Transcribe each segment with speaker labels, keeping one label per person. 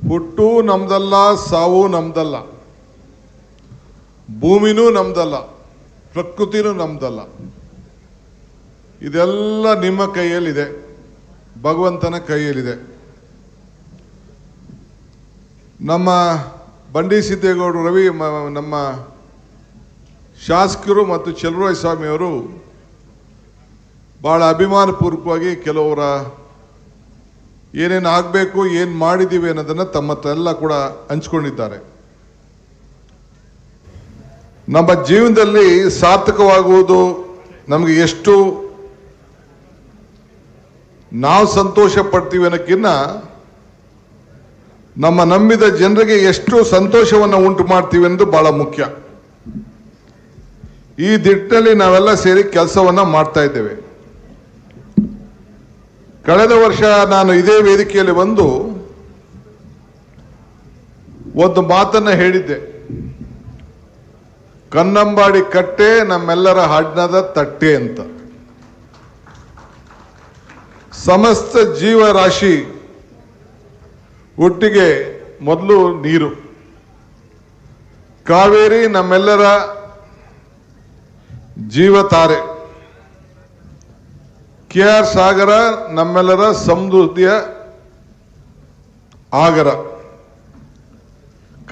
Speaker 1: ಹುಟ್ಟು ನಮ್ದಲ್ಲ, ಸಾವು ನಮ್ದಲ್ಲ, ಭೂಮಿನೂ ನಮ್ದಲ್ಲ, ಪ್ರಕೃತಿನೂ ನಮ್ದಲ್ಲ. ಇದೆಲ್ಲ ನಿಮ್ಮ ಕೈಯಲ್ಲಿದೆ, ಭಗವಂತನ ಕೈಯಲ್ಲಿದೆ. ನಮ್ಮ ಬಂಡಿ ಸಿದ್ದೇಗೌಡರು ರವಿ ನಮ್ಮ ಶಾಸಕರು ಮತ್ತು ಚಲುವರಾಯಸ್ವಾಮಿಯವರು ಭಾಳ ಅಭಿಮಾನಪೂರ್ವಕವಾಗಿ ಕೆಲವರ ಏನೇನು ಆಗಬೇಕು, ಏನು ಮಾಡಿದ್ದೀವಿ ಅನ್ನೋದನ್ನು ತಮ್ಮ ಎಲ್ಲ ಕೂಡ ಹಂಚ್ಕೊಂಡಿದ್ದಾರೆ. ನಮ್ಮ ಜೀವನದಲ್ಲಿ ಸಾರ್ಥಕವಾಗುವುದು ನಮಗೆ ಎಷ್ಟು ನಾವು ಸಂತೋಷ ಪಡ್ತೀವಿ ಅನ್ನೋಕ್ಕಿಂತ ನಮ್ಮ ನಂಬಿದ ಜನರಿಗೆ ಎಷ್ಟು ಸಂತೋಷವನ್ನು ಉಂಟು ಮಾಡ್ತೀವಿ ಅನ್ನೋದು ಬಹಳ ಮುಖ್ಯ. ಈ ದಿಟ್ಟಿನಲ್ಲಿ ನಾವೆಲ್ಲ ಸೇರಿ ಕೆಲಸವನ್ನ ಮಾಡ್ತಾ ಇದ್ದೇವೆ. ಕಳೆದ ವರ್ಷ ನಾನು ಇದೇ ವೇದಿಕೆಯಲ್ಲಿ ಬಂದು ಒಂದು ಮಾತನ್ನ ಹೇಳಿದ್ದೆ. ಕನ್ನಂಬಾಡಿ ಕಟ್ಟೆ ನಮ್ಮೆಲ್ಲರ ಹಣ್ಣದ ತಟ್ಟೆ ಅಂತ. ಸಮಸ್ತ ಜೀವರಾಶಿ ಒಟ್ಟಿಗೆ ಮೊದಲು ನೀರು. ಕಾವೇರಿ ನಮ್ಮೆಲ್ಲರ ಜೀವತಾರೆ. KR ಸಾಗರ ನಮ್ಮೆಲ್ಲರ ಸಮೃದ್ಧಿಯ ಆಗರ.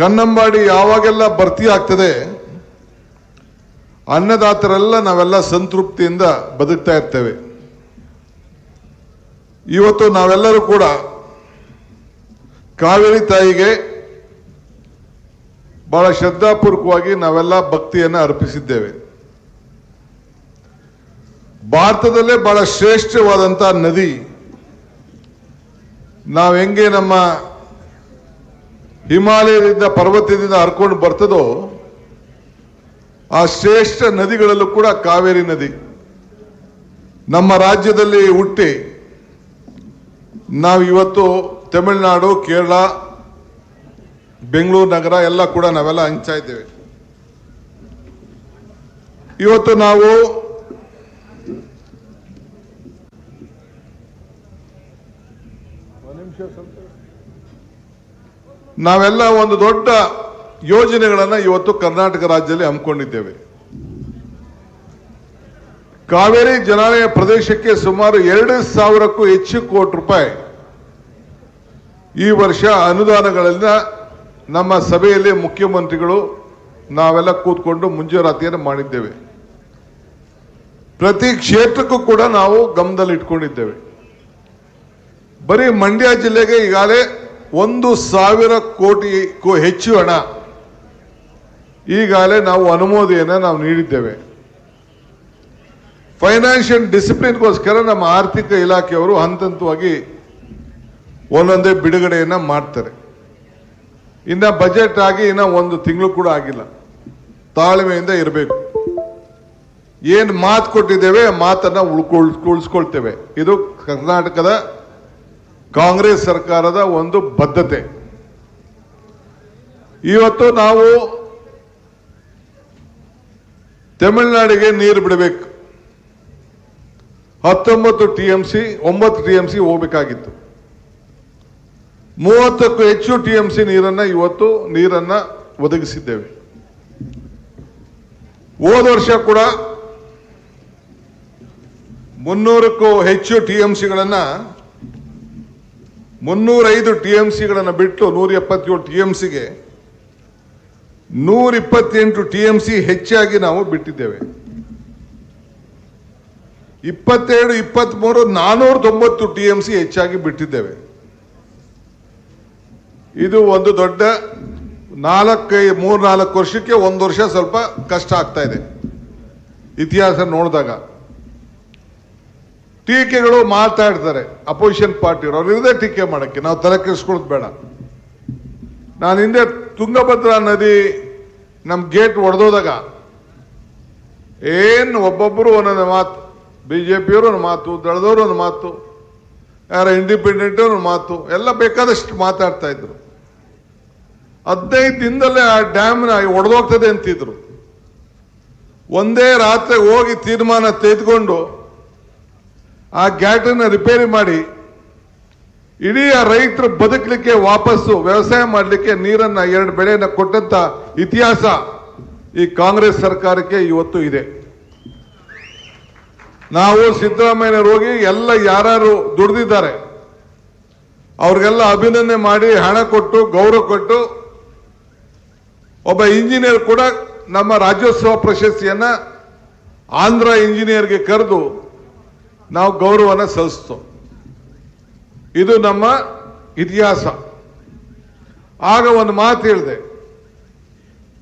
Speaker 1: ಕನ್ನಂಬಾಡಿ ಯಾವಾಗೆಲ್ಲ ಭರ್ತಿ ಆಗ್ತದೆ, ಅನ್ನದಾತರೆಲ್ಲ ನಾವೆಲ್ಲ ಸಂತೃಪ್ತಿಯಿಂದ ಬದುಕ್ತಾ ಇರ್ತೇವೆ. ಇವತ್ತು ನಾವೆಲ್ಲರೂ ಕೂಡ ಕಾವೇರಿ ತಾಯಿಗೆ ಬಹಳ ಶ್ರದ್ಧಾಪೂರ್ವಕವಾಗಿ ನಾವೆಲ್ಲ ಭಕ್ತಿಯನ್ನು ಅರ್ಪಿಸಿದ್ದೇವೆ. ಭಾರತದಲ್ಲೇ ಬಹಳ ಶ್ರೇಷ್ಠವಾದಂಥ ನದಿ. ನಾವು ಹೆಂಗೆ ನಮ್ಮ ಹಿಮಾಲಯದಿಂದ ಪರ್ವತದಿಂದ ಹರ್ಕೊಂಡು ಬರ್ತದೋ ಆ ಶ್ರೇಷ್ಠ ನದಿಗಳಲ್ಲೂ ಕೂಡ ಕಾವೇರಿ ನದಿ ನಮ್ಮ ರಾಜ್ಯದಲ್ಲಿ ಹುಟ್ಟಿ ನಾವು ಇವತ್ತು ತಮಿಳುನಾಡು, ಕೇರಳ, ಬೆಂಗಳೂರು ನಗರ ಎಲ್ಲ ಕೂಡ ನಾವೆಲ್ಲ ಹಂಚ್ತಾ ಇದ್ದೇವೆ. ಇವತ್ತು ನಾವೆಲ್ಲ ಒಂದು ದೊಡ್ಡ ಯೋಜನೆಗಳನ್ನು ಇವತ್ತು ಕರ್ನಾಟಕ ರಾಜ್ಯದಲ್ಲಿ ಹಮ್ಮಿಕೊಂಡಿದ್ದೇವೆ. ಕಾವೇರಿ ಜಲಾನಯ ಪ್ರದೇಶಕ್ಕೆ ಸುಮಾರು 2,000ಕ್ಕೂ ಹೆಚ್ಚು ಕೋಟಿ ರೂಪಾಯಿ ಈ ವರ್ಷ ಅನುದಾನಗಳಿಂದ ನಮ್ಮ ಸಭೆಯಲ್ಲಿ ಮುಖ್ಯಮಂತ್ರಿಗಳು ನಾವೆಲ್ಲ ಕೂತ್ಕೊಂಡು ಮುಂಜಾಗ್ರತೆಯನ್ನು ಮಾಡಿದ್ದೇವೆ. ಪ್ರತಿ ಕ್ಷೇತ್ರಕ್ಕೂ ಕೂಡ ನಾವು ಗಮನದಲ್ಲಿ ಇಟ್ಕೊಂಡಿದ್ದೇವೆ. ಬರೀ ಮಂಡ್ಯ ಜಿಲ್ಲೆಗೆ ಈಗಾಗಲೇ 1,000 ಕೋಟಿಗೂ ಹೆಚ್ಚು ಹಣ ಈಗಾಗಲೇ ನಾವು ಅನುಮೋದನೆಯನ್ನು ನಾವು ನೀಡಿದ್ದೇವೆ. ಫೈನಾನ್ಷಿಯಲ್ ಡಿಸಿಪ್ಲಿನ್ಗೋಸ್ಕರ ನಮ್ಮ ಆರ್ಥಿಕ ಇಲಾಖೆಯವರು ಹಂತವಾಗಿ ಒಂದೊಂದೇ ಬಿಡುಗಡೆಯನ್ನ ಮಾಡ್ತಾರೆ. ಇನ್ನ ಬಜೆಟ್ ಆಗಿ ಇನ್ನ 1 ತಿಂಗಳು ಕೂಡ ಆಗಿಲ್ಲ. ತಾಳ್ಮೆಯಿಂದ ಇರಬೇಕು. ಏನು ಮಾತು ಕೊಟ್ಟಿದ್ದೇವೆ ಮಾತನ್ನ ಉಳಿಸ್ಕೊಳ್ತೇವೆ. ಇದು ಕರ್ನಾಟಕದ ಕಾಂಗ್ರೆಸ್ ಸರ್ಕಾರದ ಒಂದು ಬದ್ಧತೆ. ಇವತ್ತು ನಾವು ತಮಿಳುನಾಡಿಗೆ ನೀರು ಬಿಡಬೇಕು. 19 TMC 9 TMC ಹೋಗಬೇಕಾಗಿತ್ತು. 30ಕ್ಕೂ ಹೆಚ್ಚು TMC ನೀರನ್ನ ಒದಗಿಸಿದ್ದೇವೆ. ಹೋದ ವರ್ಷ ಕೂಡ 300ಕ್ಕೂ ಹೆಚ್ಚು TMCಗಳನ್ನ 305 TMCಗಳನ್ನ ಬಿಟ್ಟು 177 TMCಗೆ 128 TMC ಹೆಚ್ಚಾಗಿ ನಾವು ಬಿಟ್ಟಿದ್ದೇವೆ. 22, 23 490 TMC ಹೆಚ್ಚಾಗಿ ಬಿಟ್ಟಿದ್ದೇವೆ. ಇದು ಒಂದು ದೊಡ್ಡ 3-4 ವರ್ಷಕ್ಕೆ 1 ವರ್ಷ ಸ್ವಲ್ಪ ಕಷ್ಟ ಆಗ್ತಾ ಇದೆ ಇತಿಹಾಸ ನೋಡಿದಾಗ. ಟೀಕೆಗಳು ಮಾತಾಡ್ತಾರೆ ಅಪೋಸಿಷನ್ ಪಾರ್ಟಿಯವರು. ಅವ್ರು ಇರದೇ ಟೀಕೆ ಮಾಡಕ್ಕೆ ನಾವು ತಲೆ ಕೆಡಿಸ್ಕೊಳ್ಳೋದು ಬೇಡ. ನಾನು ಹಿಂದೆ ತುಂಗಭದ್ರಾ ನದಿ ನಮ್ಮ ಗೇಟ್ ಒಡೆದೋದಾಗ ಏನು ಒಬ್ಬೊಬ್ಬರು ಒಂದೊಂದು ಮಾತು, BJPಯವರು ಒಂದು ಮಾತು, ದಳದವರು ಒಂದು ಮಾತು, ಯಾರ ಇಂಡಿಪೆಂಡೆಂಟ್ ಒಂದು ಮಾತು, ಎಲ್ಲ ಬೇಕಾದಷ್ಟು ಮಾತಾಡ್ತಾ ಇದ್ರು. 15 ದಿನದಲ್ಲೇ ಆ ಡ್ಯಾಮ್ನ ಒಡೆದೋಗ್ತದೆ ಅಂತಿದ್ರು. ಒಂದೇ ರಾತ್ರಿ ಹೋಗಿ ತೀರ್ಮಾನ ತೆಗೆದುಕೊಂಡು ಆ ಗ್ಯಾಟನ್ನು ರಿಪೇರಿ ಮಾಡಿ ಇಡೀ ರೈತರು ಬದುಕಲಿಕ್ಕೆ ವಾಪಸ್ಸು ವ್ಯವಸಾಯ ಮಾಡಲಿಕ್ಕೆ ನೀರನ್ನ 2 ಬೆಳೆಯನ್ನ ಕೊಟ್ಟಂತ ಇತಿಹಾಸ ಈ ಕಾಂಗ್ರೆಸ್ ಸರ್ಕಾರಕ್ಕೆ ಇವತ್ತು ಇದೆ. ನಾವು ಸಿದ್ದರಾಮಯ್ಯನವರು ಹೋಗಿ ಎಲ್ಲ ಯಾರು ದುಡಿದಿದ್ದಾರೆ ಅವ್ರಿಗೆಲ್ಲ ಅಭಿನಂದನೆ ಮಾಡಿ ಹಣ ಕೊಟ್ಟು ಗೌರವ ಕೊಟ್ಟು ಒಬ್ಬ ಇಂಜಿನಿಯರ್ ಕೂಡ ನಮ್ಮ ರಾಜ್ಯೋತ್ಸವ ಪ್ರಶಸ್ತಿಯನ್ನ ಆಂಧ್ರ ಇಂಜಿನಿಯರ್ಗೆ ಕರೆದು ನಾವು ಗೌರವನ ಸಲ್ಲಿಸ್ತೋ. ಇದು ನಮ್ಮ ಇತಿಹಾಸ. ಆಗ ಒಂದು ಮಾತು ಹೇಳಿದೆ,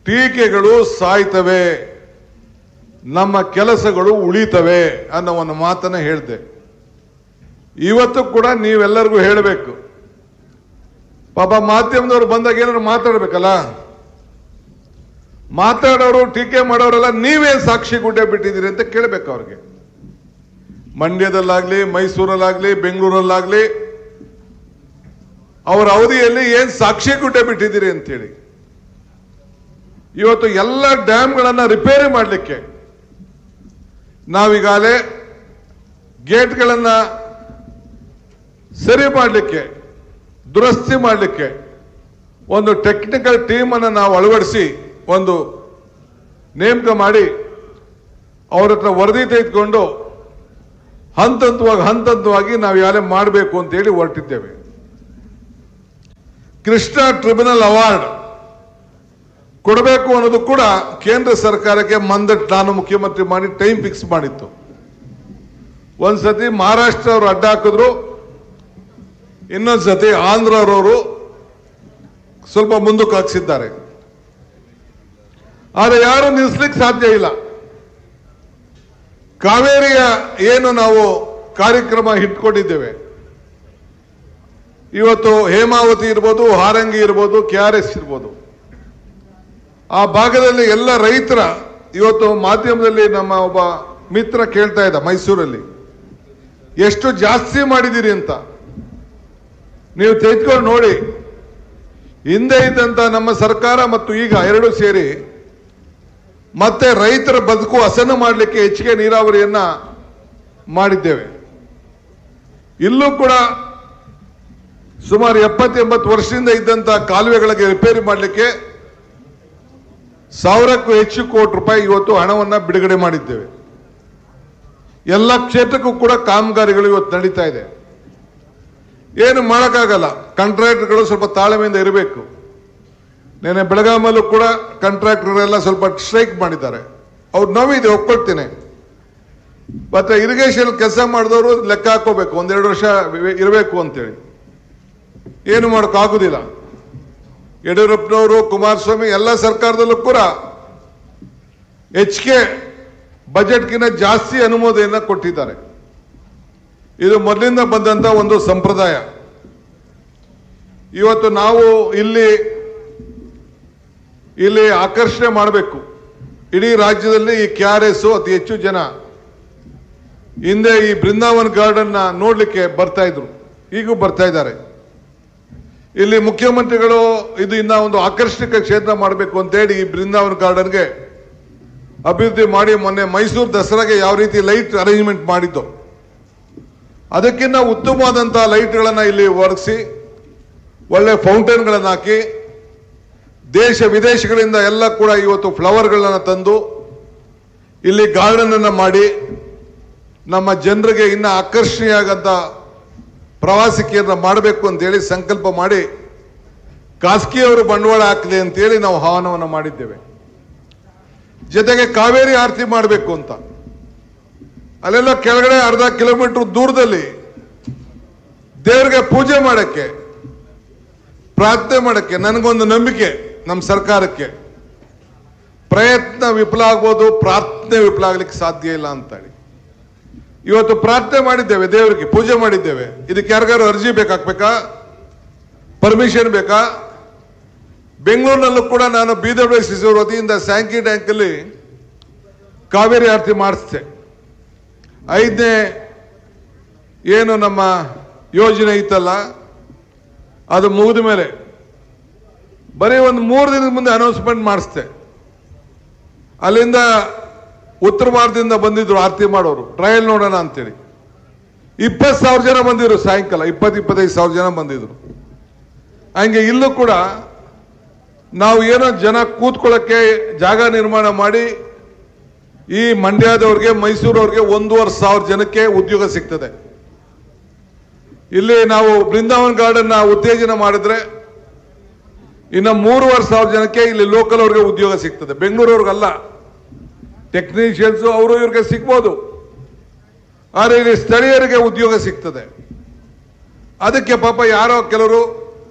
Speaker 1: ಟೀಕೆಗಳು ಸಾಯ್ತವೆ, ನಮ್ಮ ಕೆಲಸಗಳು ಉಳಿತವೆ ಅನ್ನೋ ಒಂದು ಮಾತನ್ನ ಹೇಳಿದೆ. ಇವತ್ತು ಕೂಡ ನೀವೆಲ್ಲರಿಗೂ ಹೇಳಬೇಕು. ಪಾಪ ಮಾಧ್ಯಮದವರು ಬಂದಾಗ ಏನಾದ್ರು ಮಾತಾಡ್ಬೇಕಲ್ಲ, ಮಾತಾಡೋರು ಟೀಕೆ ಮಾಡೋರೆಲ್ಲ ನೀವೇನ್ ಸಾಕ್ಷಿ ಗುಡ್ಡೆ ಬಿಟ್ಟಿದ್ದೀರಿ ಅಂತ ಕೇಳಬೇಕು ಅವ್ರಿಗೆ. ಮಂಡ್ಯದಲ್ಲಾಗ್ಲಿ, ಮೈಸೂರಲ್ಲಾಗ್ಲಿ, ಬೆಂಗಳೂರಲ್ಲಾಗ್ಲಿ ಅವರ ಅವಧಿಯಲ್ಲಿ ಏನ್ ಸಾಕ್ಷಿ ಗುಡ್ಡೆ ಬಿಟ್ಟಿದ್ದೀರಿ ಅಂತೇಳಿ. ಇವತ್ತು ಎಲ್ಲ ಡ್ಯಾಮ್ಗಳನ್ನ ರಿಪೇರಿ ಮಾಡಲಿಕ್ಕೆ ನಾವೀಗಾಗಲೇ ಗೇಟ್ಗಳನ್ನ ಸರಿ ಮಾಡಲಿಕ್ಕೆ, ದುರಸ್ತಿ ಮಾಡಲಿಕ್ಕೆ ಒಂದು ಟೆಕ್ನಿಕಲ್ ಟೀಮ್ ಅನ್ನು ನಾವು ಅಳವಡಿಸಿ ಒಂದು ನೇಮಕ ಮಾಡಿ ಅವ್ರ ಹತ್ರ ವರದಿ ತೆಗೆದುಕೊಂಡು ಹಂತವಾಗಿ ನಾವು ಯಾರೇ ಮಾಡಬೇಕು ಅಂತ ಹೇಳಿ ಹೊರಟಿದ್ದೇವೆ. ಕೃಷ್ಣ ಟ್ರಿಬ್ಯುನಲ್ ಅವಾರ್ಡ್ ಕೊಡಬೇಕು ಅನ್ನೋದು ಕೂಡ ಕೇಂದ್ರ ಸರ್ಕಾರಕ್ಕೆ ನಾನು ಮುಖ್ಯಮಂತ್ರಿ ಮಾಡಿ ಟೈಮ್ ಫಿಕ್ಸ್ ಮಾಡಿತ್ತು. ಒಂದ್ಸತಿ ಮಹಾರಾಷ್ಟ್ರ ಅವರು ಅಡ್ಡ ಹಾಕಿದ್ರು, ಇನ್ನೊಂದ್ಸತಿ ಆಂಧ್ರರವರು ಸ್ವಲ್ಪ ಮುಂದಕ್ಕೆ ಹಾಕ್ಸಿದ್ದಾರೆ. ಆದರೆ ಯಾರು ನಿಲ್ಲಿಸ್ಲಿಕ್ಕೆ ಸಾಧ್ಯ ಇಲ್ಲ. ಕಾವೇರಿಯ ಏನು ನಾವು ಕಾರ್ಯಕ್ರಮ ಇಟ್ಕೊಂಡಿದ್ದೇವೆ, ಇವತ್ತು ಹೇಮಾವತಿ ಇರ್ಬೋದು, ಹಾರಂಗಿ ಇರ್ಬೋದು, KRS ಇರ್ಬೋದು, ಆ ಭಾಗದಲ್ಲಿ ಎಲ್ಲ ರೈತರ ಇವತ್ತು ಮಾಧ್ಯಮದಲ್ಲಿ ನಮ್ಮ ಒಬ್ಬ ಮಿತ್ರ ಕೇಳ್ತಾ ಇದ್ದ ಮೈಸೂರಲ್ಲಿ ಎಷ್ಟು ಜಾಸ್ತಿ ಮಾಡಿದ್ದೀರಿ ಅಂತ. ನೀವು ತೆಗೆದುಕೊಂಡು ನೋಡಿ, ಹಿಂದೆ ಇದ್ದಂತ ನಮ್ಮ ಸರ್ಕಾರ ಮತ್ತು ಈಗ ಎರಡು ಸೇರಿ ಮತ್ತೆ ರೈತರ ಬದುಕು ಹಸನು ಮಾಡಲಿಕ್ಕೆ ಹೆಚ್ಚಿಗೆ ನೀರಾವರಿಯನ್ನ ಮಾಡಿದ್ದೇವೆ. ಇಲ್ಲೂ ಕೂಡ ಸುಮಾರು 70-80 ವರ್ಷದಿಂದ ಇದ್ದಂತ ಕಾಲುವೆಗಳಿಗೆ ರಿಪೇರಿ ಮಾಡಲಿಕ್ಕೆ 1000ಕ್ಕೂ ಹೆಚ್ಚು ಕೋಟಿ ರೂಪಾಯಿ ಇವತ್ತು ಹಣವನ್ನ ಬಿಡುಗಡೆ ಮಾಡಿದ್ದೇವೆ. ಎಲ್ಲ ಕ್ಷೇತ್ರಕ್ಕೂ ಕೂಡ ಕಾಮಗಾರಿಗಳು ಇವತ್ತು ನಡೀತಾ ಇದೆ. ಏನು ಮಾಡೋಕ್ಕಾಗಲ್ಲ, ಕಾಂಟ್ರಾಕ್ಟರ್ಗಳು ಸ್ವಲ್ಪ ತಾಳ್ಮೆಯಿಂದ ಇರಬೇಕು. ನೆನೆ ಬೆಳಗಾಮಲ್ಲೂ ಕೂಡ ಕಾಂಟ್ರಾಕ್ಟರ್ ಎಲ್ಲ ಸ್ವಲ್ಪ ಸ್ಟ್ರೈಕ್ ಮಾಡಿದ್ದಾರೆ. ಅವ್ರು ನೋವಿದೆ, ಒಪ್ಕೊಳ್ತೀನಿ. ಮತ್ತೆ ಇರಿಗೇಷನ್ ಕೆಲಸ ಮಾಡಿದವರು ಲೆಕ್ಕ ಹಾಕೋಬೇಕು, 1-2 ವರ್ಷ ಇರಬೇಕು ಅಂತೇಳಿ. ಏನು ಮಾಡೋಕ್ಕಾಗುದಿಲ್ಲ. ಯಡಿಯೂರಪ್ಪನವರು, ಕುಮಾರಸ್ವಾಮಿ ಎಲ್ಲ ಸರ್ಕಾರದಲ್ಲೂ ಕೂಡ ಹೆಚ್ಚಿಗೆ ಬಜೆಟ್ಗಿಂತ ಜಾಸ್ತಿ ಅನುಮೋದನೆಯನ್ನು ಕೊಟ್ಟಿದ್ದಾರೆ. ಇದು ಮೊದಲಿಂದ ಬಂದಂತ ಒಂದು ಸಂಪ್ರದಾಯ. ಇವತ್ತು ನಾವು ಇಲ್ಲಿ ಆಕರ್ಷಣೆ ಮಾಡಬೇಕು. ಇಡೀ ರಾಜ್ಯದಲ್ಲಿ ಈ KRS ಅತಿ ಹೆಚ್ಚು ಜನ ಹಿಂದೆ ಈ ಬೃಂದಾವನ್ ಗಾರ್ಡನ್ ನೋಡ್ಲಿಕ್ಕೆ ಬರ್ತಾ ಇದ್ರು, ಈಗೂ ಬರ್ತಾ ಇದ್ದಾರೆ. ಇಲ್ಲಿ ಮುಖ್ಯಮಂತ್ರಿಗಳು ಇದು ಇನ್ನ ಒಂದು ಆಕರ್ಷಕ ಕ್ಷೇತ್ರ ಮಾಡಬೇಕು ಅಂತೇಳಿ ಈ ಬೃಂದಾವನ್ ಗಾರ್ಡನ್ಗೆ ಅಭಿವೃದ್ಧಿ ಮಾಡಿ ಮೊನ್ನೆ ಮೈಸೂರು ದಸರಾಗೆ ಯಾವ ರೀತಿ ಲೈಟ್ ಅರೇಂಜ್ಮೆಂಟ್ ಮಾಡಿದ್ದು, ಅದಕ್ಕಿಂತ ಉತ್ತಮವಾದಂತಹ ಲೈಟ್ಗಳನ್ನ ಇಲ್ಲಿ ಒದಗಿಸಿ ಒಳ್ಳೆ ಫೌಂಟೇನ್ಗಳನ್ನು ಹಾಕಿ ದೇಶ ವಿದೇಶಗಳಿಂದ ಎಲ್ಲ ಕೂಡ ಇವತ್ತು ಫ್ಲವರ್ಗಳನ್ನ ತಂದು ಇಲ್ಲಿ ಗಾರ್ಡನ್ ಅನ್ನ ಮಾಡಿ ನಮ್ಮ ಜನರಿಗೆ ಇನ್ನ ಆಕರ್ಷಣೀಯಾಗಂತ ಪ್ರವಾಸಿ ಕೇಂದ್ರ ಮಾಡಬೇಕು ಅಂತೇಳಿ ಸಂಕಲ್ಪ ಮಾಡಿ ಖಾಸಗಿಯವರು ಬಂಡವಾಳ ಹಾಕಲಿ ಅಂತೇಳಿ ನಾವು ಆಹ್ವಾನವನ್ನು ಮಾಡಿದ್ದೇವೆ. ಜೊತೆಗೆ ಕಾವೇರಿ ಆರತಿ ಮಾಡಬೇಕು ಅಂತ ಅಲ್ಲೆಲ್ಲ ಕೆಳಗಡೆ ಅರ್ಧ ಕಿಲೋಮೀಟರ್ ದೂರದಲ್ಲಿ ದೇವರಿಗೆ ಪೂಜೆ ಮಾಡಕ್ಕೆ, ಪ್ರಾರ್ಥನೆ ಮಾಡಕ್ಕೆ ನನಗೊಂದು ನಂಬಿಕೆ, ನಮ್ಮ ಸರ್ಕಾರಕ್ಕೆ ಪ್ರಯತ್ನ ವಿಫಲ ಆಗ್ಬೋದು, ಪ್ರಾರ್ಥನೆ ವಿಫಲ ಆಗ್ಲಿಕ್ಕೆ ಸಾಧ್ಯ ಇಲ್ಲ ಅಂತೇಳಿ ಇವತ್ತು ಪ್ರಾರ್ಥನೆ ಮಾಡಿದ್ದೇವೆ, ದೇವರಿಗೆ ಪೂಜೆ ಮಾಡಿದ್ದೇವೆ. ಇದಕ್ಕೆ ಯಾರಿಗಾರು ಅರ್ಜಿ ಬೇಕಾಗ್ಬೇಕಾ, ಪರ್ಮಿಷನ್ ಬೇಕಾ? ಬೆಂಗಳೂರಿನಲ್ಲೂ ಕೂಡ ನಾನು BWCC ವತಿಯಿಂದ ಸ್ಯಾಂಕಿ ಟ್ಯಾಂಕ್ ಅಲ್ಲಿ ಕಾವೇರಿ ಆರತಿ ಮಾಡಿಸ್ತೆ. 5ನೇ ಏನು ನಮ್ಮ ಯೋಜನೆ ಇತ್ತಲ್ಲ, ಅದು ಮುಗಿದ ಮೇಲೆ ಬರೀ ಒಂದು 3 ದಿನದ ಮುಂದೆ ಅನೌನ್ಸ್ಮೆಂಟ್ ಮಾಡಿಸ್ತೆ. ಅಲ್ಲಿಂದ ಉತ್ತರ ಭಾರತದಿಂದ ಬಂದಿದ್ರು ಆರತಿ ಮಾಡೋರು, ಟ್ರಯಲ್ ನೋಡೋಣ ಅಂತೇಳಿ. 20,000 ಜನ ಬಂದಿದ್ರು ಸಾಯಂಕಾಲ, 25,000 ಜನ ಬಂದಿದ್ರು. ಹಂಗೆ ಇಲ್ಲೂ ಕೂಡ ನಾವು ಏನೋ ಜನ ಕೂತ್ಕೊಳ್ಳೋಕ್ಕೆ ಜಾಗ ನಿರ್ಮಾಣ ಮಾಡಿ ಈ ಮಂಡ್ಯದವ್ರಿಗೆ, ಮೈಸೂರವ್ರಿಗೆ 1,500 ಜನಕ್ಕೆ ಉದ್ಯೋಗ ಸಿಗ್ತದೆ. ಇಲ್ಲಿ ನಾವು ಬೃಂದಾವನ್ ಗಾರ್ಡನ್ ಉತ್ತೇಜನ ಮಾಡಿದ್ರೆ ಇನ್ನು 3,500 ಜನಕ್ಕೆ ಇಲ್ಲಿ ಲೋಕಲ್ ಅವ್ರಿಗೆ ಉದ್ಯೋಗ ಸಿಗ್ತದೆ. ಬೆಂಗಳೂರವ್ರಿಗಲ್ಲ, ಟೆಕ್ನಿಷಿಯನ್ಸ್ ಅವರು ಇವ್ರಿಗೆ ಸಿಗ್ಬೋದು, ಆದರೆ ಇಲ್ಲಿ ಸ್ಥಳೀಯರಿಗೆ ಉದ್ಯೋಗ ಸಿಗ್ತದೆ. ಅದಕ್ಕೆ ಪಾಪ ಯಾರೋ ಕೆಲವರು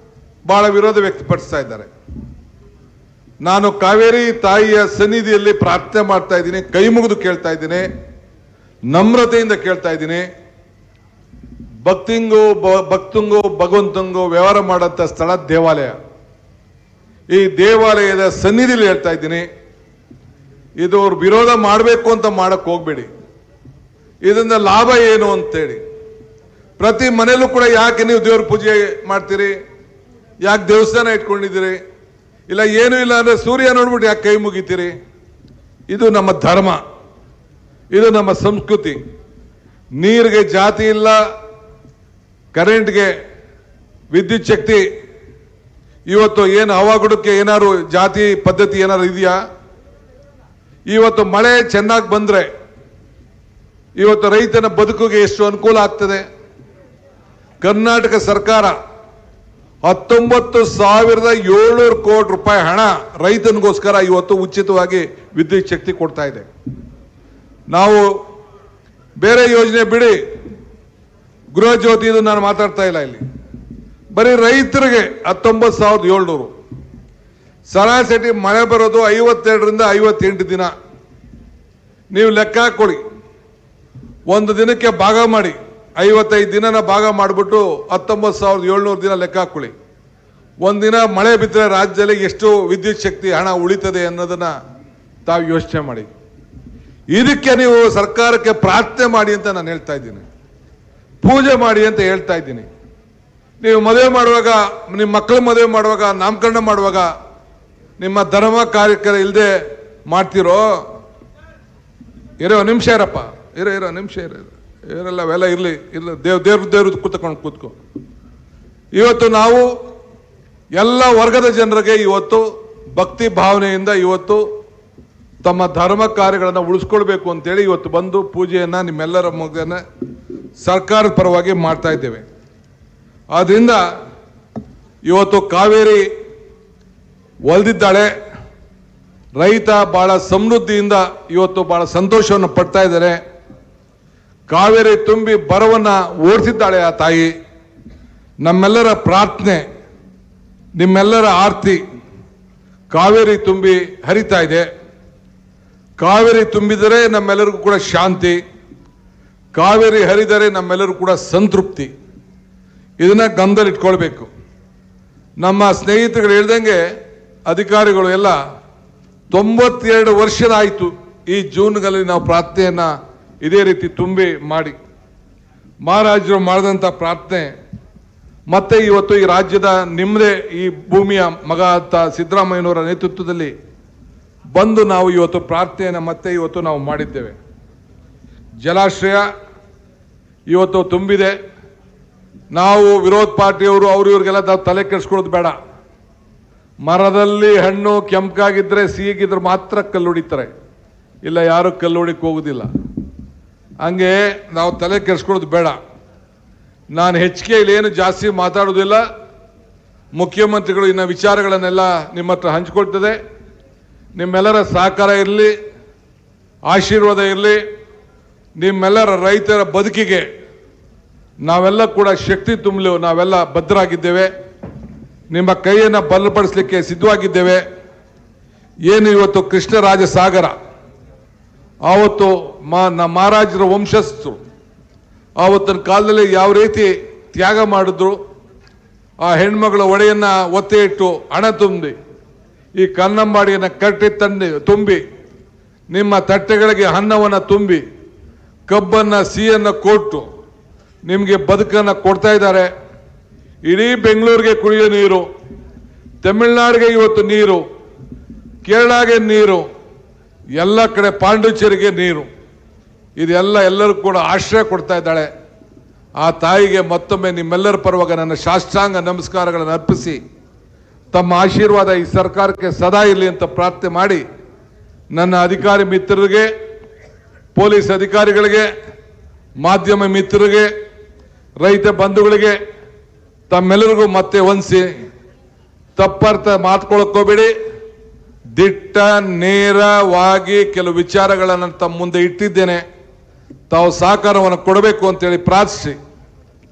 Speaker 1: ಬಹಳ ವಿರೋಧ ವ್ಯಕ್ತಪಡಿಸ್ತಾ ಇದ್ದಾರೆ. ನಾನು ಕಾವೇರಿ ತಾಯಿಯ ಸನ್ನಿಧಿಯಲ್ಲಿ ಪ್ರಾರ್ಥನೆ ಮಾಡ್ತಾ ಇದ್ದೀನಿ, ಕೈ ಮುಗಿದು ಕೇಳ್ತಾ ಇದ್ದೀನಿ, ನಮ್ರತೆಯಿಂದ ಕೇಳ್ತಾ ಇದ್ದೀನಿ. ಭಕ್ತಂಗೂ ಭಗವಂತಂಗೂ ವ್ಯವಹಾರ ಮಾಡಂತ ಸ್ಥಳ ದೇವಾಲಯ. ಈ ದೇವಾಲಯದ ಸನ್ನಿಧಿಯಲ್ಲಿ ಹೇಳ್ತಾ ಇದ್ದೀನಿ, ಇದು ಅವ್ರು ವಿರೋಧ ಮಾಡಬೇಕು ಅಂತ ಮಾಡಕ್ ಹೋಗ್ಬೇಡಿ. ಇದರಿಂದ ಲಾಭ ಏನು ಅಂತೇಳಿ ಪ್ರತಿ ಮನೆಯಲ್ಲೂ ಕೂಡ ಯಾಕೆ ನೀವು ದೇವ್ರ ಪೂಜೆ ಮಾಡ್ತೀರಿ, ಯಾಕೆ ದೇವಸ್ಥಾನ ಇಟ್ಕೊಂಡಿದ್ದೀರಿ, ಇಲ್ಲ ಏನೂ ಇಲ್ಲ ಅಂದ್ರೆ ಸೂರ್ಯ ನೋಡ್ಬಿಟ್ಟು ಯಾಕೆ ಕೈ ಮುಗಿತೀರಿ? ಇದು ನಮ್ಮ ಧರ್ಮ, ಇದು ನಮ್ಮ ಸಂಸ್ಕೃತಿ. ನೀರಿಗೆ ಜಾತಿ ಇಲ್ಲ, ಕರೆಂಟ್ಗೆ ವಿದ್ಯುತ್ ಶಕ್ತಿ. ಇವತ್ತು ಏನು ಹವಾಗುಡಕ್ಕೆ ಏನಾದ್ರು ಜಾತಿ ಪದ್ಧತಿ ಏನಾದ್ರು ಇದೆಯಾ? ಇವತ್ತು ಮಳೆ ಚೆನ್ನಾಗಿ ಬಂದ್ರೆ ಇವತ್ತು ರೈತನ ಬದುಕಿಗೆ ಎಷ್ಟು ಅನುಕೂಲ ಆಗ್ತದೆ. ಕರ್ನಾಟಕ ಸರ್ಕಾರ 19,700 ಕೋಟಿ ರೂಪಾಯಿ ಹಣ ರೈತನಿಗೋಸ್ಕರ ಇವತ್ತು ಉಚಿತವಾಗಿ ವಿದ್ಯುತ್ ಶಕ್ತಿ ಕೊಡ್ತಾ ಇದೆ. ನಾವು ಬೇರೆ ಯೋಜನೆ ಬಿಡಿ, ಗೃಹ ಜ್ಯೋತಿ ಇದು ನಾನು ಮಾತಾಡ್ತಾ ಇಲ್ಲ. ಇಲ್ಲಿ ಬರೀ ರೈತರಿಗೆ 19,700. ಸರಾಸರಿ ಮಳೆ ಬರೋದು 52ರಿಂದ 58 ದಿನ. ನೀವು ಲೆಕ್ಕ ಹಾಕೊಳ್ಳಿ, ಒಂದು ದಿನಕ್ಕೆ ಭಾಗ ಮಾಡಿ, 55 ದಿನನ ಭಾಗ ಮಾಡಿಬಿಟ್ಟು 19,700 ದಿನ ಲೆಕ್ಕ ಹಾಕೊಳ್ಳಿ. ಒಂದಿನ ಮಳೆ ಬಿದ್ದರೆ ರಾಜ್ಯದಲ್ಲಿ ಎಷ್ಟು ವಿದ್ಯುತ್ ಶಕ್ತಿ ಹಣ ಉಳಿತದೆ ಅನ್ನೋದನ್ನ ತಾವು ಯೋಚನೆ ಮಾಡಿ. ಇದಕ್ಕೆ ನೀವು ಸರ್ಕಾರಕ್ಕೆ ಪ್ರಾರ್ಥನೆ ಮಾಡಿ ಅಂತ ನಾನು ಹೇಳ್ತಾ ಇದ್ದೀನಿ, ಪೂಜೆ ಮಾಡಿ ಅಂತ ಹೇಳ್ತಾ ಇದ್ದೀನಿ. ನೀವು ಮದುವೆ ಮಾಡುವಾಗ, ನಿಮ್ಮ ಮಕ್ಕಳ ಮದುವೆ ಮಾಡುವಾಗ, ನಾಮಕರಣ ಮಾಡುವಾಗ ನಿಮ್ಮ ಧರ್ಮ ಕಾರ್ಯಕ್ರಮ ಇಲ್ಲದೆ ಮಾಡ್ತಿರೋ? ಇರೋ ನಿಮಿಷ ಇರಪ್ಪ, ಇರೋ ನಿಮಿಷ ಇರಲ್ಲ, ಅವೆಲ್ಲ ಇರಲಿ, ಇಲ್ಲ ದೇವ್ರದ್ದು ಕೂತ್ಕೊ. ಇವತ್ತು ನಾವು ಎಲ್ಲ ವರ್ಗದ ಜನರಿಗೆ ಇವತ್ತು ಭಕ್ತಿ ಭಾವನೆಯಿಂದ ಇವತ್ತು ತಮ್ಮ ಧರ್ಮ ಕಾರ್ಯಗಳನ್ನು ಉಳಿಸ್ಕೊಳ್ಬೇಕು ಅಂತೇಳಿ ಇವತ್ತು ಬಂದು ಪೂಜೆಯನ್ನ ನಿಮ್ಮೆಲ್ಲರ ಮಗನ ಸರ್ಕಾರದ ಪರವಾಗಿ ಮಾಡ್ತಾ ಇದ್ದೇವೆ. ಆದ್ರಿಂದ ಇವತ್ತು ಕಾವೇರಿ ಒಲ್ದಿದ್ದಾಳೆ. ರೈತ ಬಹಳ ಸಮೃದ್ಧಿಯಿಂದ ಇವತ್ತು ಬಹಳ ಸಂತೋಷವನ್ನು ಪಡ್ತಾ ಇದ್ದಾರೆ. ಕಾವೇರಿ ತುಂಬಿ ಬರವನ್ನ ಓಡಿಸಿದ್ದಾಳೆ ಆ ತಾಯಿ. ನಮ್ಮೆಲ್ಲರ ಪ್ರಾರ್ಥನೆ, ನಿಮ್ಮೆಲ್ಲರ ಆರ್ತಿ, ಕಾವೇರಿ ತುಂಬಿ ಹರಿತಾ ಇದೆ. ಕಾವೇರಿ ತುಂಬಿದರೆ ನಮ್ಮೆಲ್ಲರಿಗೂ ಕೂಡ ಶಾಂತಿ, ಕಾವೇರಿ ಹರಿದರೆ ನಮ್ಮೆಲ್ಲರೂ ಕೂಡ ಸಂತೃಪ್ತಿ. ಇದನ್ನ ಗಮನದಲ್ಲಿ ಇಟ್ಕೊಳ್ಬೇಕು. ನಮ್ಮ ಸ್ನೇಹಿತರುಗಳು ಹೇಳ್ದಂಗೆ ಅಧಿಕಾರಿಗಳು ಎಲ್ಲ 92 ವರ್ಷದಾಯಿತು ಈ ಜೂನ್ಗಳಲ್ಲಿ ನಾವು ಪ್ರಾರ್ಥನೆಯನ್ನ ಇದೇ ರೀತಿ ತುಂಬಿ ಮಾಡಿ ಮಹಾರಾಜರು ಮಾಡಿದಂಥ ಪ್ರಾರ್ಥನೆ ಮತ್ತೆ ಇವತ್ತು ಈ ರಾಜ್ಯದ ನಿಮ್ಮದೇ ಈ ಭೂಮಿಯ ಮಗ ಅಂತ ಸಿದ್ದರಾಮಯ್ಯನವರ ನೇತೃತ್ವದಲ್ಲಿ ಬಂದು ನಾವು ಇವತ್ತು ಪ್ರಾರ್ಥನೆಯನ್ನು ಮತ್ತೆ ಇವತ್ತು ನಾವು ಮಾಡಿದ್ದೇವೆ. ಜಲಾಶಯ ಇವತ್ತು ತುಂಬಿದೆ. ನಾವು ವಿರೋಧ ಪಾರ್ಟಿಯವರು ಅವರು ಇವ್ರಿಗೆಲ್ಲ ತಲೆ ಕೆಡಿಸ್ಕೊಳ್ಳೋದು ಬೇಡ. ಮರದಲ್ಲಿ ಹಣ್ಣು ಕೆಂಪಗಾಗಿದ್ರೆ ಸಿಹಿಗಿದ್ರೆ ಮಾತ್ರ ಕಲ್ಲು ಹೊಡಿತಾರೆ, ಇಲ್ಲ ಯಾರು ಕಲ್ಲು ಹೊಡಿಕ್ ಹೋಗುದಿಲ್ಲ. ಹಂಗೆ ನಾವು ತಲೆ ಕೆಡಿಸ್ಕೊಳ್ಳೋದು ಬೇಡ. ನಾನು ಹೆಚ್ಚಿಗೆ ಏನು ಜಾಸ್ತಿ ಮಾತಾಡೋದಿಲ್ಲ. ಮುಖ್ಯಮಂತ್ರಿಗಳು ಇನ್ನ ವಿಚಾರಗಳನ್ನೆಲ್ಲ ನಿಮ್ಮ ಹತ್ರ ಹಂಚಿಕೊಳ್ತದೆ. ನಿಮ್ಮೆಲ್ಲರ ಸಹಕಾರ ಇರಲಿ, ಆಶೀರ್ವಾದ ಇರಲಿ. ನಿಮ್ಮೆಲ್ಲರ ರೈತರ ಬದುಕಿಗೆ ನಾವೆಲ್ಲ ಕೂಡ ಶಕ್ತಿ ತುಂಬಲು ನಾವೆಲ್ಲ ಬದ್ಧರಾಗಿದ್ದೇವೆ. ನಿಮ್ಮ ಕೈಯನ್ನು ಬಲಪಡಿಸಲಿಕ್ಕೆ ಸಿದ್ಧವಾಗಿದ್ದೇವೆ. ಏನು ಇವತ್ತು ಕೃಷ್ಣರಾಜ ಸಾಗರ ಆವತ್ತು ಮಹಾರಾಜರ ವಂಶಸ್ಥರು ಆವತ್ತಿನ ಕಾಲದಲ್ಲಿ ಯಾವ ರೀತಿ ತ್ಯಾಗ ಮಾಡಿದ್ರು, ಆ ಹೆಣ್ಮಗಳ ಒಡೆಯನ್ನ ಒತ್ತೆ ಇಟ್ಟು ಹಣ ತುಂಬಿ ಈ ಕನ್ನಂಬಾಡಿಯನ್ನು ಕಟ್ಟಿ ತುಂಬಿ ನಿಮ್ಮ ತಟ್ಟೆಗಳಿಗೆ ಅನ್ನವನ್ನು ತುಂಬಿ ಕಬ್ಬನ್ನ ಸಿಹಿಯನ್ನು ಕೊಟ್ಟು ನಿಮಗೆ ಬದುಕನ್ನು ಕೊಡ್ತಾ ಇದ್ದಾರೆ. ಇಡೀ ಬೆಂಗಳೂರಿಗೆ ಕುಡಿಯೋ ನೀರು, ತಮಿಳುನಾಡಿಗೆ ಇವತ್ತು ನೀರು, ಕೇರಳಗೆ ನೀರು, ಎಲ್ಲ ಕಡೆ ಪಾಂಡಿಚೇರಿಗೆ ನೀರು, ಇದೆಲ್ಲ ಎಲ್ಲರೂ ಕೂಡ ಆಶ್ರಯ ಕೊಡ್ತಾ ಇದ್ದಾಳೆ. ಆ ತಾಯಿಗೆ ಮತ್ತೊಮ್ಮೆ ನಿಮ್ಮೆಲ್ಲರ ಪರವಾಗಿ ನನ್ನ ಸಾಷ್ಟಾಂಗ ನಮಸ್ಕಾರಗಳನ್ನು ಅರ್ಪಿಸಿ ತಮ್ಮ ಆಶೀರ್ವಾದ ಈ ಸರ್ಕಾರಕ್ಕೆ ಸದಾ ಇರಲಿ ಅಂತ ಪ್ರಾರ್ಥನೆ ಮಾಡಿ ನನ್ನ ಅಧಿಕಾರಿ ಮಿತ್ರರಿಗೆ, ಪೊಲೀಸ್ ಅಧಿಕಾರಿಗಳಿಗೆ, ಮಾಧ್ಯಮ ಮಿತ್ರರಿಗೆ, ರೈತ ಬಂಧುಗಳಿಗೆ ತಮ್ಮೆಲ್ಲರಿಗೂ ಮತ್ತೆ ವಂದಿಸಿ ತಪ್ಪರ್ಥ ಮಾತ್ಕೊಳ್ಳೋಕೋಬೇಡಿ. ದಿಟ್ಟ ನೇರವಾಗಿ ಕೆಲವು ವಿಚಾರಗಳನ್ನು ತಮ್ಮ ಮುಂದೆ ಇಟ್ಟಿದ್ದೇನೆ. ತಾವು ಸಹಕಾರವನ್ನು ಕೊಡಬೇಕು ಅಂತೇಳಿ ಪ್ರಾರ್ಥಿಸಿ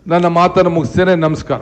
Speaker 1: ನನ್ನ ಮಾತನ್ನು ಮುಗಿಸ್ತೇನೆ. ನಮಸ್ಕಾರ.